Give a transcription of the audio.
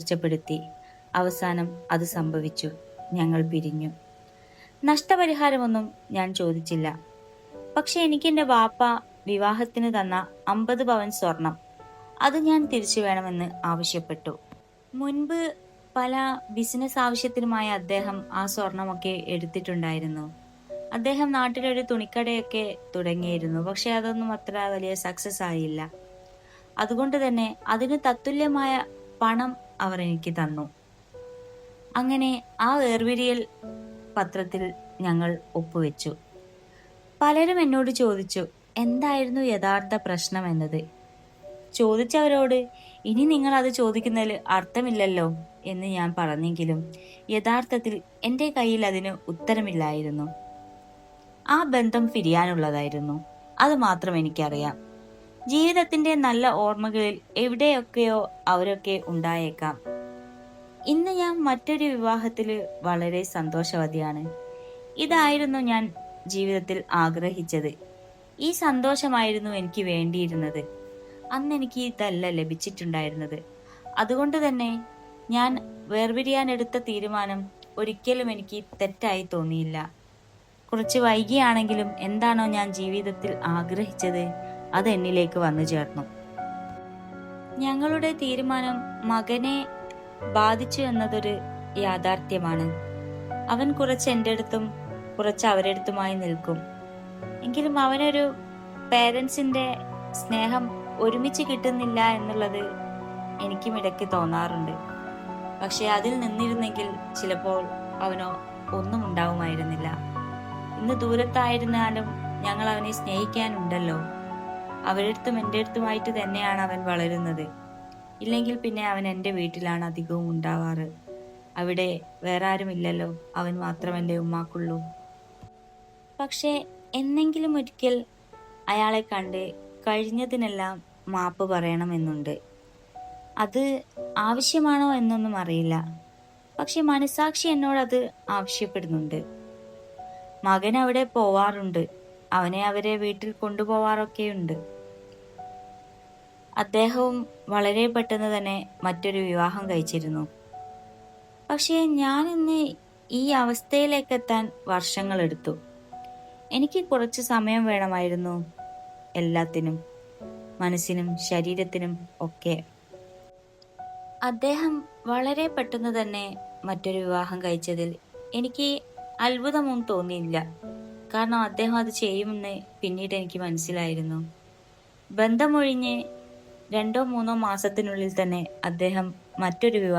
കുറ്റപ്പെടുത്തി. അവസാനം അത് സംഭവിച്ചു. ഞങ്ങൾ പിരിഞ്ഞു. നഷ്ടപരിഹാരമൊന്നും ഞാൻ ചോദിച്ചില്ല. പക്ഷെ എനിക്കെന്റെ വാപ്പ വിവാഹത്തിന് തന്ന 50 പവൻ സ്വർണം അത് ഞാൻ തിരിച്ചു വേണമെന്ന് ആവശ്യപ്പെട്ടു. മുൻപ് പല ബിസിനസ് ആവശ്യത്തിനുമായി അദ്ദേഹം ആ സ്വർണമൊക്കെ എടുത്തിട്ടുണ്ടായിരുന്നു. അദ്ദേഹം നാട്ടിലൊരു തുണിക്കടയൊക്കെ തുടങ്ങിയിരുന്നു. പക്ഷെ അതൊന്നും അത്ര വലിയ സക്സസ് ആയില്ല. അതുകൊണ്ട് തന്നെ അതിന് തത്തുല്യമായ പണം അവർ എനിക്ക് തന്നു. അങ്ങനെ ആ വേർപിരിയൽ പത്രത്തിൽ ഞങ്ങൾ ഒപ്പുവെച്ചു. പലരും എന്നോട് ചോദിച്ചു എന്തായിരുന്നു യഥാർത്ഥ പ്രശ്നം എന്നത്. ചോദിച്ചവരോട് ഇനി നിങ്ങൾ അത് ചോദിക്കുന്നതിൽ അർത്ഥമില്ലല്ലോ എന്ന് ഞാൻ പറഞ്ഞെങ്കിലും യഥാർത്ഥത്തിൽ എൻ്റെ കയ്യിൽ അതിന് ഉത്തരമില്ലായിരുന്നു. ആ ബന്ധം പിരിയാനുള്ളതായിരുന്നു. അത് മാത്രം എനിക്കറിയാം. ജീവിതത്തിന്റെ നല്ല ഓർമ്മകളിൽ എവിടെയൊക്കെയോ അവരൊക്കെ ഉണ്ടായേക്കാം. ഇന്ന് ഞാൻ മറ്റൊരു വിവാഹത്തിൽ വളരെ സന്തോഷവതിയാണ്. ഇതായിരുന്നു ഞാൻ ജീവിതത്തിൽ ആഗ്രഹിച്ചത്. ഈ സന്തോഷമായിരുന്നു എനിക്ക് വേണ്ടിയിരുന്നത്. അന്ന് എനിക്ക് ഇതല്ല ലഭിച്ചിട്ടുണ്ടായിരുന്നത്. അതുകൊണ്ട് തന്നെ ഞാൻ വേർപിരിയാനെടുത്ത തീരുമാനം ഒരിക്കലും എനിക്ക് തെറ്റായി തോന്നിയില്ല. കുറച്ച് വൈകിയാണെങ്കിലും എന്താണോ ഞാൻ ജീവിതത്തിൽ ആഗ്രഹിച്ചത് അത് എന്നിലേക്ക് വന്നു ചേർന്നു. ഞങ്ങളുടെ തീരുമാനം മകനെ ബാധിച്ചു എന്നതൊരു യാഥാർത്ഥ്യമാണ്. അവൻ കുറച്ച് എൻ്റെ അടുത്തും കുറച്ച് അവരുടെ അടുത്തുമായി നിൽക്കും. എങ്കിലും അവനൊരു പേരൻസിന്റെ സ്നേഹം ഒരുമിച്ച് കിട്ടുന്നില്ല എന്നുള്ളത് എനിക്കും ഇടയ്ക്ക് തോന്നാറുണ്ട്. പക്ഷെ അതിൽ നിന്നിരുന്നെങ്കിൽ ചിലപ്പോൾ അവനോ ഒന്നും ഉണ്ടാവുമായിരുന്നില്ല. ഇന്ന് ദൂരത്തായിരുന്നാലും ഞങ്ങൾ അവനെ സ്നേഹിക്കാനുണ്ടല്ലോ. അവരുടെ അടുത്തും എൻ്റെ അടുത്തുമായിട്ട് തന്നെയാണ് അവൻ വളരുന്നത്. ഇല്ലെങ്കിൽ പിന്നെ അവൻ എൻ്റെ വീട്ടിലാണ് അധികവും ഉണ്ടാവാറ്. അവിടെ വേറെ ആരുമില്ലല്ലോ, അവൻ മാത്രമല്ലേ ഉമ്മാക്കുള്ളൂ. പക്ഷെ എന്നെങ്കിലും ഒരിക്കൽ അയാളെ കണ്ട് കഴിഞ്ഞതിനെല്ലാം മാപ്പ് പറയണമെന്നുണ്ട്. അത് ആവശ്യമാണോ എന്നൊന്നും അറിയില്ല. പക്ഷെ മനസാക്ഷി എന്നോടത് ആവശ്യപ്പെടുന്നുണ്ട്. മകൻ അവിടെ പോവാറുണ്ട്. അവനെ അവരെ വീട്ടിൽ കൊണ്ടുപോവാറൊക്കെയുണ്ട്. അദ്ദേഹവും വളരെ പെട്ടെന്ന് തന്നെ മറ്റൊരു വിവാഹം കഴിച്ചിരുന്നു. പക്ഷേ ഞാൻ ഇന്ന് ഈ അവസ്ഥയിലേക്ക് എത്താൻ വർഷങ്ങളെടുത്തു. എനിക്ക് കുറച്ച് സമയം വേണമായിരുന്നു എല്ലാത്തിനും, മനസ്സിനും ശരീരത്തിനും ഒക്കെ. അദ്ദേഹം വളരെ പെട്ടെന്ന് തന്നെ മറ്റൊരു വിവാഹം കഴിച്ചതിൽ എനിക്ക് അത്ഭുതമൊന്നും തോന്നിയില്ല. കാരണം അദ്ദേഹം അത് ചെയ്യുമെന്ന് പിന്നീട് എനിക്ക് മനസ്സിലായിരുന്നു. ബന്ധമൊഴിഞ്ഞ് 2-3 മാസത്തിനുള്ളിൽ തന്നെ അദ്ദേഹം മറ്റൊരു വിവാഹം